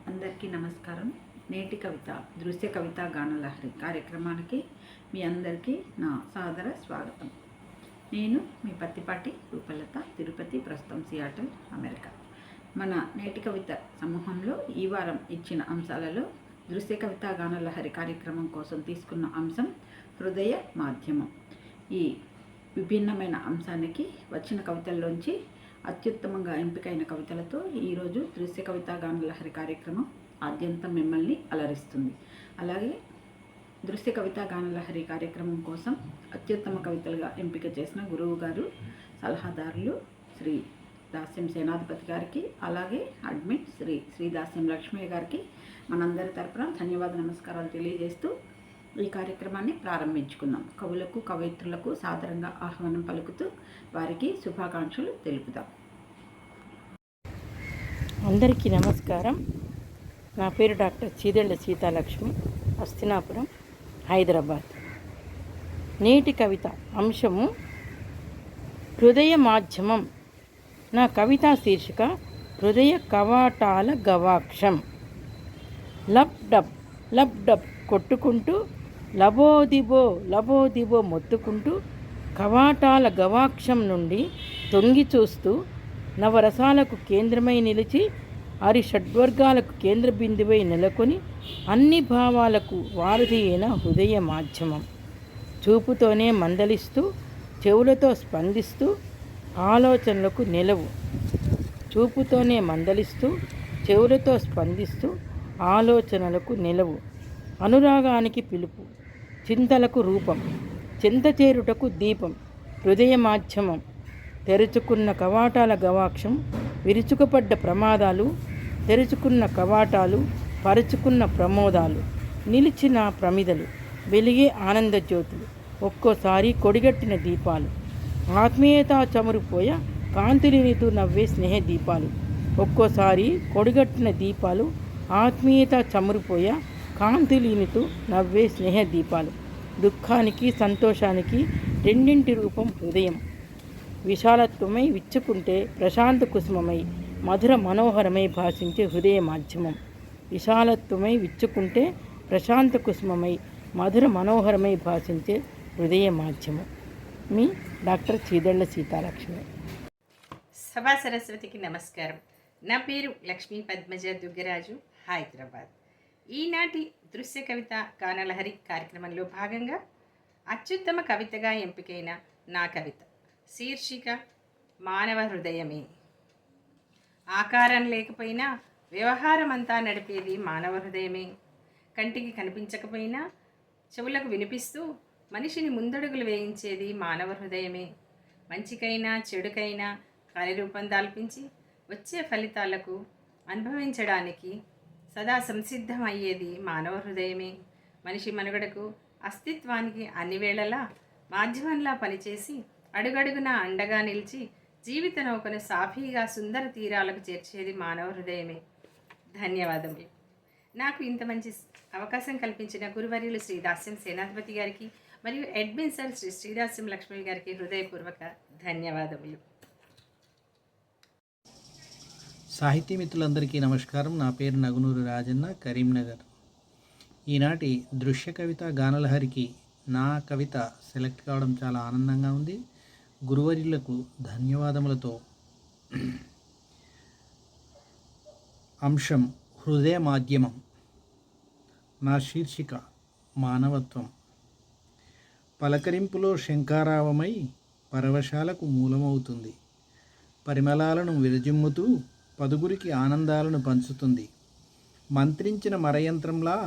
అందరికీ నమస్కారం. నేటి కవిత దృశ్య కవిత గానలహరి కార్యక్రమానికి మీ అందరికీ నా సాదర స్వాగతం. నేను మీ పత్తిపాటి రూపలత, తిరుపతి, ప్రస్తుతం సియాటల్, అమెరికా. మన నేటి కవిత సమూహంలో ఈ వారం ఇచ్చిన అంశాలలో దృశ్య కవిత గానలహరి కార్యక్రమం కోసం తీసుకున్న అంశం హృదయ మాధ్యమం. ఈ విభిన్నమైన అంశానికి వచ్చిన కవితల్లోంచి అత్యుత్తమంగా ఎంపికైన కవితలతో ఈరోజు దృశ్య కవిత గానలహరి కార్యక్రమం ఆద్యంతం మిమ్మల్ని అలరిస్తుంది. అలాగే దృశ్య కవిత గానలహరి కార్యక్రమం కోసం అత్యుత్తమ కవితలుగా ఎంపిక చేసిన గురువు గారు, సలహాదారులు శ్రీ దాస్యం సేనాధిపతి గారికి, అలాగే అడ్మిన్ శ్రీ దాస్యం లక్ష్మయ్య గారికి మనందరి తరపున ధన్యవాద నమస్కారాలు తెలియజేస్తూ ఈ కార్యక్రమాన్ని ప్రారంభించుకుందాం. కవులకు, కవయిత్రులకు సాదరంగా ఆహ్వానం పలుకుతూ వారికి శుభాకాంక్షలు తెలుపుదాం. అందరికీ నమస్కారం. నా పేరు డాక్టర్ చీదెళ్ల సీతాలక్ష్మి, హస్తినాపురం, హైదరాబాద్. నేటి కవిత అంశము హృదయ మాధ్యమం. నా కవితా శీర్షిక హృదయ కవాటాల గవాక్షం. లబ్ డబ్ కొట్టుకుంటూ, లబోదిబో మొత్తుకుంటూ, కవాటాల గవాక్షం నుండి తొంగి చూస్తూ, నవరసాలకు కేంద్రమై నిలిచి, షడ్వర్గాలకు కేంద్ర బిందువై నెలకొని, అన్ని భావాలకు వారధి అయిన హృదయ మాధ్యమం. చూపుతోనే మందలిస్తూ, చెవులతో స్పందిస్తూ, ఆలోచనలకు నిలవు. చూపుతోనే మందలిస్తూ, చెవులతో స్పందిస్తూ, ఆలోచనలకు నిలవు. అనురాగానికి పిలుపు, చింతలకు రూపం, చింతచేరుటకు దీపం. హృదయ మాధ్యమం. తెరుచుకున్న కవాటాల గవాక్షం, విరుచుకుపడ్డ ప్రమాదాలు, తెరుచుకున్న కవాటాలు, పరుచుకున్న ప్రమోదాలు, నిలిచిన ప్రమిదలు, వెలిగే ఆనందజ్యోతులు, ఒక్కోసారి కొడిగట్టిన దీపాలు, ఆత్మీయత చమురుపోయ కాంతులినితూ నవ్వే స్నేహ దీపాలు. ఒక్కోసారి కొడిగట్టిన దీపాలు, ఆత్మీయత చమురుపోయ కాంతులీనితూ నవ్వే స్నేహ దీపాలు. దుఃఖానికి, సంతోషానికి రెండింటి రూపం హృదయం. విశాలత్వమై విచ్చుకుంటే ప్రశాంత కుసుమమై మధుర మనోహరమై భాషించే హృదయ మాధ్యమం. విశాలత్వమై విచ్చుకుంటే ప్రశాంత కుసుమమై మధుర మనోహరమై భాషించే హృదయ మాధ్యమం. మీ డాక్టర్ చీదెళ్ల సీతాలక్ష్మి. సభా సరస్వతికి నమస్కారం. నా పేరు లక్ష్మీ పద్మజ దుగ్గరాజు, హైదరాబాద్. ఈనాటి దృశ్య కవిత గానలహరి కార్యక్రమంలో భాగంగా అత్యుత్తమ కవితగా ఎంపికైన నా కవిత శీర్షిక మానవ హృదయమే. ఆకారం లేకపోయినా వ్యవహారం అంతా నడిపేది మానవ హృదయమే. కంటికి కనిపించకపోయినా చెవులకు వినిపిస్తూ మనిషిని ముందడుగులు వేయించేది మానవ హృదయమే. మంచికైనా చెడుకైనా కార్యరూపం దాల్పించి వచ్చే ఫలితాలకు అనుభవించడానికి సదా సంసిద్ధమయ్యేది మానవ హృదయమే. మనిషి మనుగడకు, అస్తిత్వానికి అన్ని వేళలా మాధ్యమంలా పనిచేసి అడుగడుగునా అండగా నిలిచి జీవిత నౌకను సాఫీగా సుందర తీరాలకు చేర్చేది మానవ హృదయమే. ధన్యవాదములు. నాకు ఇంత మంచి అవకాశం కల్పించిన గురువర్యులు శ్రీ దాస్యం సేనాధిపతి గారికి మరియు అడ్మిన్ సార్ శ్రీ దాస్యం లక్ష్మణ్ గారికి హృదయపూర్వక ధన్యవాదములు. సాహితీ మిత్రులందరికీ నమస్కారం. నా పేరు నగునూరు రాజన్న, కరీంనగర్. ఈనాటి దృశ్య కవిత గానలహరికి నా కవిత సెలెక్ట్ కావడం చాలా ఆనందంగా ఉంది. గురువర్యులకు ధన్యవాదములతో అంశం హృదయ మాధ్యమం. నా శీర్షిక మానవత్వం. పలకరింపులో శంకారావమై పరవశాలకు మూలమవుతుంది. పరిమళాలను విరజిమ్ముతూ పదుగురికి ఆనందాలను పంచుతుంది. మంత్రించిన మరయంత్రంలా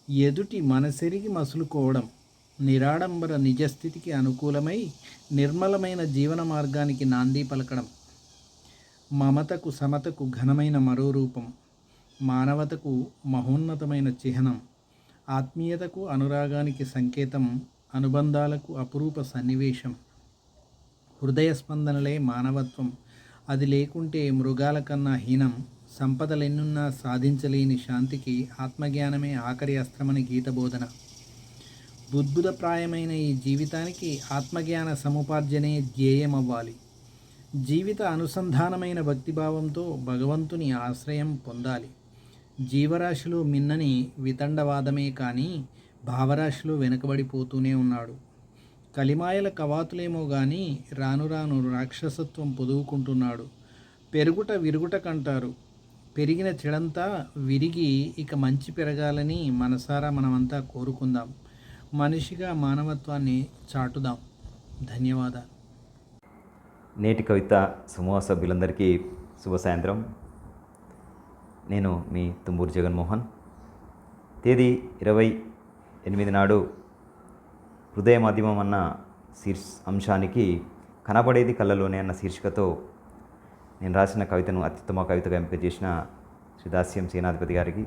ఎదుటి మనసెరిగి మసులుకోవడం, నిరాడంబర నిజస్థితికి అనుకూలమై నిర్మలమైన జీవన మార్గానికి నాంది పలకడం. మమతకు సమతకు ఘనమైన మరో రూపం, మానవతకు మహోన్నతమైన చిహ్నం, ఆత్మీయతకు అనురాగానికి సంకేతం, అనుబంధాలకు అపురూప సన్నివేశం. హృదయ స్పందనలే మానవత్వం. అది లేకుంటే మృగాల కన్నా హీనం. సంపదలెన్నున్నా సాధించలేని శాంతికి ఆత్మజ్ఞానమే ఆఖరి అస్త్రమని గీతబోధన. బుద్భుతప్రాయమైన ఈ జీవితానికి ఆత్మజ్ఞాన సముపార్జనే ధ్యేయమవ్వాలి. జీవిత అనుసంధానమైన భక్తిభావంతో భగవంతుని ఆశ్రయం పొందాలి. జీవరాశిలో మిన్నని వితండవాదమే కానీ భావరాశిలో వెనుకబడిపోతూనే ఉన్నాడు. కలిమాయల కవాతులేమో గాని రాను రాను రాక్షసత్వం పొదువుకుంటున్నాడు. పెరుగుట విరుగుట కంటారు. పెరిగిన చెడంతా విరిగి ఇక మంచి పెరగాలని మనసారా మనమంతా కోరుకుందాం. మనిషిగా మానవత్వాన్ని చాటుదాం. ధన్యవాదాలు. నేటి కవిత సమూహ సభ్యులందరికీ శుభ సాయంత్రం. నేను మీ తుమ్మూరు జగన్మోహన్. తేదీ 28 నాడు హృదయ మాధ్యమం అన్న అంశానికి కనబడేది కళ్ళలోనే అన్న శీర్షికతో నేను రాసిన కవితను అత్యుత్తమ కవితగా ఎంపిక చేసిన శ్రీ దాస్యం సేనాధిపతి గారికి,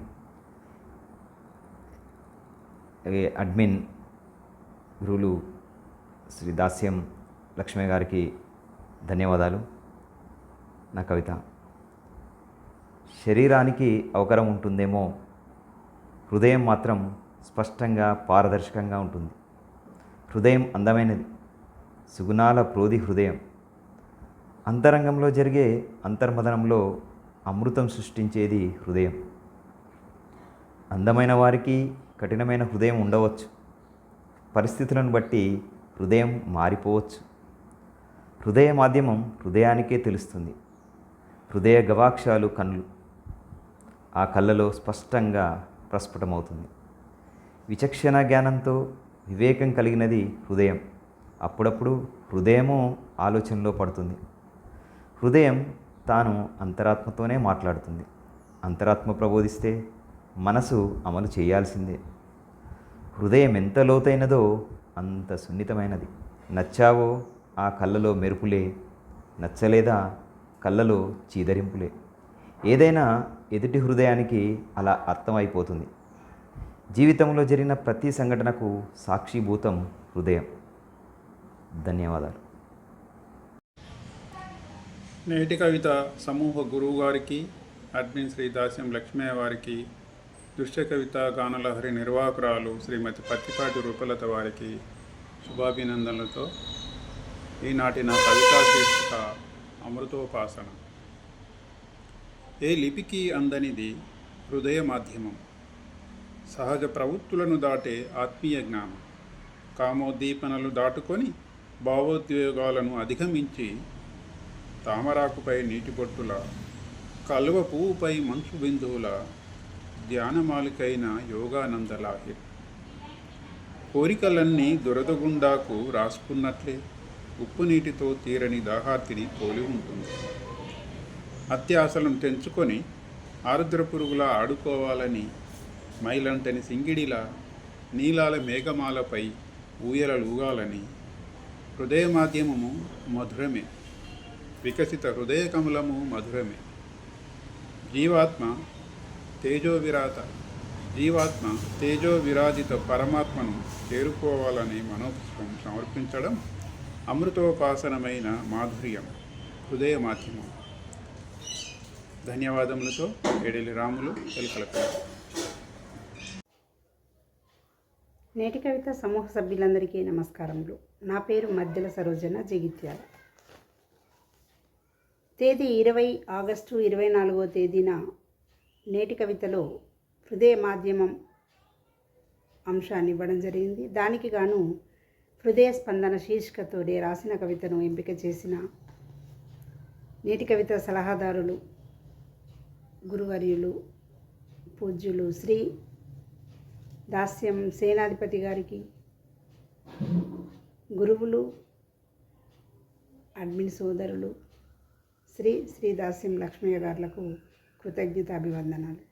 అడ్మిన్ గురువులు శ్రీ దాస్యం లక్ష్మయ్య గారికి ధన్యవాదాలు. నా కవిత: శరీరానికి అవకరం ఉంటుందేమో, హృదయం మాత్రం స్పష్టంగా పారదర్శకంగా ఉంటుంది. హృదయం అందమైనది, సుగుణాల ప్రోది హృదయం. అంతరంగంలో జరిగే అంతర్మదనంలో అమృతం సృష్టించేది హృదయం. అందమైన వారికి కఠినమైన హృదయం ఉండవచ్చు. పరిస్థితులను బట్టి హృదయం మారిపోవచ్చు. హృదయ మాధ్యమం హృదయానికే తెలుస్తుంది. హృదయ గవాక్షాలు కళ్ళు. ఆ కళ్ళలో స్పష్టంగా ప్రస్ఫుటమవుతుంది. విచక్షణ జ్ఞానంతో వివేకం కలిగినది హృదయం. అప్పుడప్పుడు హృదయము ఆలోచనలో పడుతుంది. హృదయం తాను అంతరాత్మతోనే మాట్లాడుతుంది. అంతరాత్మ ప్రబోధిస్తే మనసు అమలు చేయాల్సిందే. హృదయం ఎంత లోతైనదో అంత సున్నితమైనది. నచ్చావో ఆ కళ్ళలో మెరుపులే, నచ్చలేదా కళ్ళలో చీదరింపులే. ఏదైనా ఎదుటి హృదయానికి అలా అర్థమైపోతుంది. జీవితంలో జరిగిన ప్రతి సంఘటనకు సాక్షిభూతం హృదయం. ధన్యవాదాలు. నేటి కవిత సమూహ గురువు గారికి, అడ్మిన్ శ్రీ దాస్యం లక్ష్మయ్య వారికి, దృశ్య కవిత గానలహరి నిర్వాహకురాలు శ్రీమతి పత్తిపాటి రూపలత వారికి శుభాభినందనలతో ఈనాటి నా కవితా శీర్షిక అమృతోపాసన. ఏ లిపికి అందనిది హృదయ మాధ్యమం. సహజ ప్రవృత్తులను దాటే ఆత్మీయ జ్ఞానం. కామోద్దీపనలు దాటుకొని భావోద్వేగాలను అధిగమించి తామరాకుపై నీటి బొట్టుల, కలువ పువ్వుపై మంచు బిందువుల, ధ్యానమాలికైన యోగానందలాహిర్. కోరికలన్నీ దురదగుండాకు రాసుకున్నట్లే ఉప్పు నీటితో తీరని దాహార్తిని పోలి ఉంటుంది. అత్యాశలను తెంచుకొని ఆరుద్ర పురుగులా ఆడుకోవాలని మైలంటని సింగిడిలా నీలాల మేఘమాలపై ఊయలూగాలని. హృదయ మాధ్యమము మధురమే, వికసిత హృదయ కమలము మధురమే. జీవాత్మ తేజోవిరాజిత పరమాత్మను చేరుకోవాలని మనోపుష్పం సమర్పించడం అమృతోపాసనమైన మాధుర్యం హృదయ మాధ్యమం. ధన్యవాదములతో ఏడేలి రాములు, ఎల్కలపల్లి. నేటి కవిత సమూహ సభ్యులందరికీ నమస్కారములు. నా పేరు మధ్యల సరోజన, జగిత్యాల. తేదీ 20 ఆగస్టు 24వ తేదీన నేటి కవితలో హృదయ మాధ్యమం అంశాన్ని ఇవ్వడం జరిగింది. దానికి గాను హృదయ స్పందన శీర్షికతో రాసిన కవితను ఎంపిక చేసిన నేటి కవిత సలహాదారులు గురువర్యులు పూజ్యులు శ్రీ దాస్యం సేనాధిపతి గారికి, గురువులు అడ్మిన్ సోదరులు శ్రీ దాస్యం లక్ష్మయ్య గారులకు కృతజ్ఞతాభివందనాలు.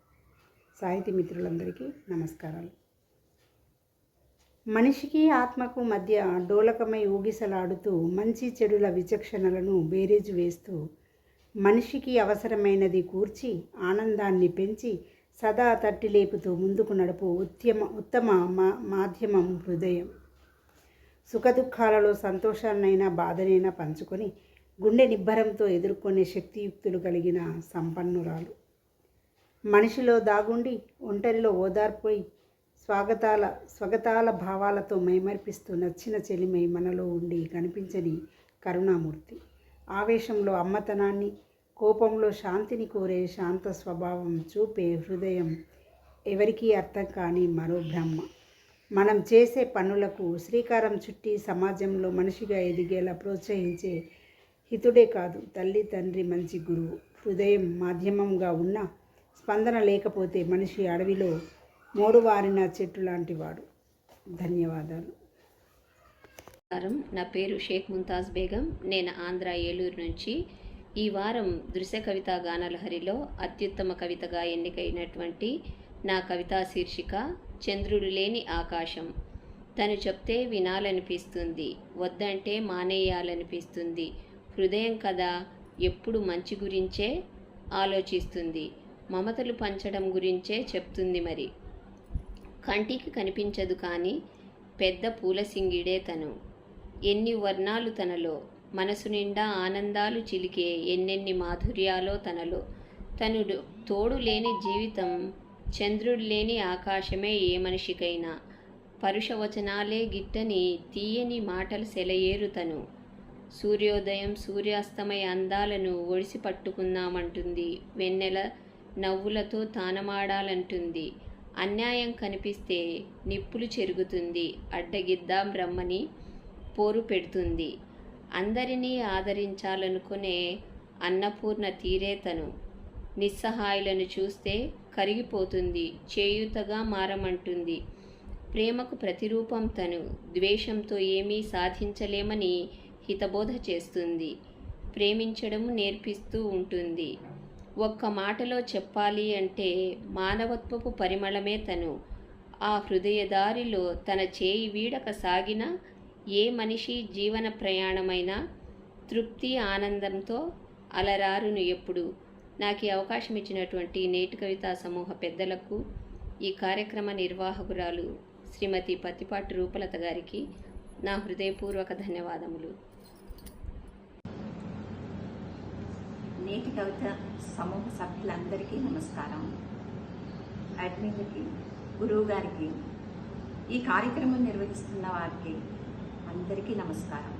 సాహితీ మిత్రులందరికీ నమస్కారాలు. మనిషికి ఆత్మకు మధ్య డోలకమై ఊగిసలాడుతూ మంచి చెడుల విచక్షణలను బేరీజు వేస్తూ మనిషికి అవసరమైనది కూర్చి ఆనందాన్ని పెంచి సదా తట్టి లేపుతూ ముందుకు నడుపు ఉత్తమ మాధ్యమం హృదయం. సుఖదుఖాలలో సంతోషాన్నైనా బాధనైనా పంచుకొని గుండె నిబ్బరంతో ఎదుర్కొనే శక్తియుక్తులు కలిగిన సంపన్నురాలు. మనిషిలో దాగుండి ఒంటరిలో ఓదార్పోయి స్వగతాల భావాలతో మైమర్పిస్తూ నచ్చిన చెలిమై మనలో ఉండి కనిపించని కరుణామూర్తి. ఆవేశంలో అమ్మతనాన్ని, కోపంలో శాంతిని కోరే శాంత స్వభావం చూపే హృదయం ఎవరికీ అర్థం కాని మరో బ్రహ్మ. మనం చేసే పనులకు శ్రీకారం చుట్టి సమాజంలో మనిషిగా ఎదిగేలా ప్రోత్సహించే హితుడే కాదు, తల్లి తండ్రి మంచి గురువు. హృదయం మాధ్యమంగా ఉన్న స్పందన లేకపోతే మనిషి అడవిలో మోడువారిన చెట్టు లాంటివాడు. ధన్యవాదాలు. నమస్కారం, నా పేరు షేక్ ముంతాజ్ బేగం. నేను ఆంధ్ర ఏలూరు నుంచి. ఈ వారం దృశ్య కవితా గానలహరిలో అత్యుత్తమ కవితగా ఎన్నికైనటువంటి నా కవితా శీర్షిక చంద్రుడు లేని ఆకాశం. తను చెప్తే వినాలనిపిస్తుంది, వద్దంటే మానేయాలనిపిస్తుంది. హృదయం కదా ఎప్పుడు మంచి గురించే ఆలోచిస్తుంది, మమతలు పంచడం గురించే చెప్తుంది. మరి కంటికి కనిపించదు కానీ పెద్ద పూల సింగిడే తను. ఎన్ని వర్ణాలు తనలో, మనసు నిండా ఆనందాలు చిలికే ఎన్నెన్ని మాధుర్యాలో తనలో. తను తోడు లేని జీవితం, చంద్రుడు లేని ఆకాశమే ఏ మనిషికైనా. పరుషవచనాలే గిట్టని తీయని మాటలు సెలయేరు తను. సూర్యోదయం సూర్యాస్తమయ అందాలను ఒడిసి పట్టుకుందామంటుంది, వెన్నెల నవ్వులతో తానమాడాలంటుంది. అన్యాయం కనిపిస్తే నిప్పులు చెరుగుతుంది, అడ్డగిద్దాం రమ్మని పోరు పెడుతుంది. అందరినీ ఆదరించాలనుకునే అన్నపూర్ణ తీరే తను. నిస్సహాయులను చూస్తే కరిగిపోతుంది, చేయూతగా మారమంటుంది. ప్రేమకు ప్రతిరూపం తను, ద్వేషంతో ఏమీ సాధించలేమని హితబోధ చేస్తుంది. ప్రేమించడం నేర్పిస్తూ ఉంటుంది. ఒక్క మాటలో చెప్పాలి అంటే మానవత్వపు పరిమళమే తను. ఆ హృదయదారిలో తన చేయి వీడక సాగిన ఏ మనిషి జీవన ప్రయాణమైనా తృప్తి ఆనందంతో అలరారును ఎప్పుడు. నాకు ఈ అవకాశం ఇచ్చినటువంటి నేటి కవితా సమూహ పెద్దలకు, ఈ కార్యక్రమ నిర్వాహకురాలు శ్రీమతి పత్తిపాటి రూపలత గారికి నా హృదయపూర్వక ధన్యవాదములు. నేటి కవిత సమూహ సభ్యులందరికీ నమస్కారం. అడ్మిన్కి, గురువు గారికి, ఈ కార్యక్రమం నిర్వహిస్తున్న వారికి అందరికీ నమస్కారం.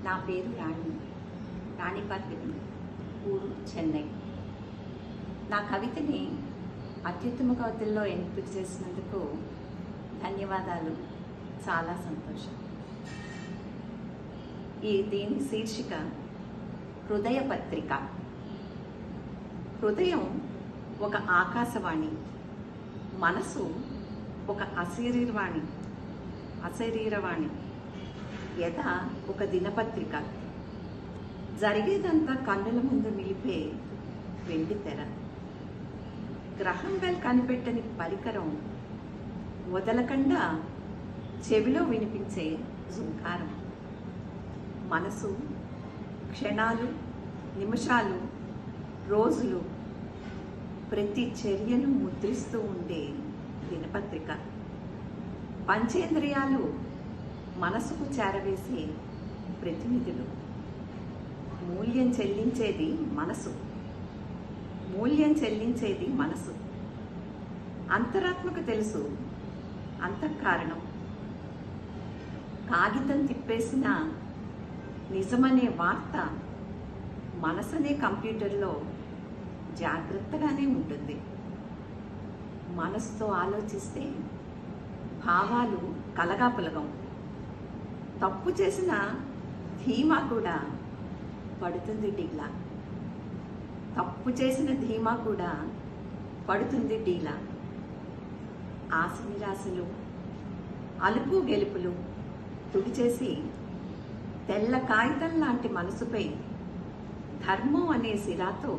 నా పేరు రాణిపాత్రి, ఊరు చెన్నై. నా కవితని అత్యుత్తమ కవితల్లో ఎంపిక చేసినందుకు ధన్యవాదాలు. చాలా సంతోషం. దీని శీర్షిక హృదయ పత్రిక. హృదయం ఒక ఆకాశవాణి, మనసు ఒక అశరీరవాణి, ఎద ఒక దినపత్రిక. జరిగేదంతా కన్నుల ముందు నిలిపే వెండి తెర. గ్రహం బెల్ కనిపెట్టని పరికరం, వదలకుండా చెవిలో వినిపించే జుంకారం. మనసు క్షణాలు, నిమిషాలు, రోజులు, ప్రతి చర్యను ముద్రిస్తూ ఉండే దినపత్రిక. పంచేంద్రియాలు మనసుకు చేరవేసే ప్రతినిధులు. మూల్యం చెల్లించేది మనసు. అంతరాత్మకు తెలుసు అంతఃకారణం. కాగితం తిప్పేసిన నిజమనే వార్త మనసనే కంప్యూటర్లో జాగ్రత్తగానే ఉంటుంది. మనసుతో ఆలోచిస్తే భావాలు కలగాపులగం. తప్పు చేసిన ధీమా కూడా పడుతుంది డీలా. ఆశ నిరాశలు, అలుపు గెలుపులు తుడిచేసి తెల్ల కాగితం లాంటి మనసుపై ధర్మం అనే సిరాతో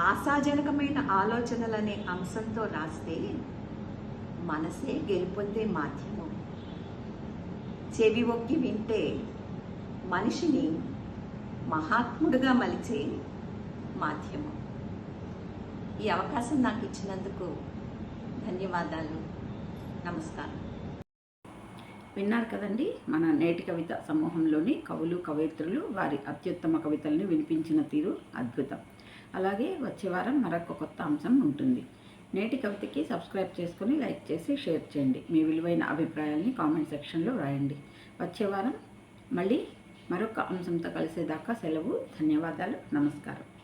ఆశాజనకమైన ఆలోచనలనే అంశంతో రాస్తే మనసే గెలుపొందే మాధ్యమం. చెవి ఒక్కి వింటే మనిషిని మహాత్ముడుగా మలిచే మాధ్యమం. ఈ అవకాశం నాకు ఇచ్చినందుకు ధన్యవాదాలు. నమస్కారం. విన్నారు కదండి, మన నేటి కవిత సమూహంలోని కవులు, కవయిత్రులు వారి అత్యుత్తమ కవితల్ని వినిపించిన తీరు అద్భుతం. అలాగే వచ్చే వారం మరొక కొత్త అంశం ఉంటుంది. నేటి కవితకి సబ్స్క్రైబ్ చేసుకొని లైక్ చేసి షేర్ చేయండి. మీ విలువైన అభిప్రాయాల్ని కామెంట్ సెక్షన్లో రాయండి. వచ్చే వారం మళ్ళీ మరొక అంశంతో కలిసేదాకా సెలవు. ధన్యవాదాలు. నమస్కారం.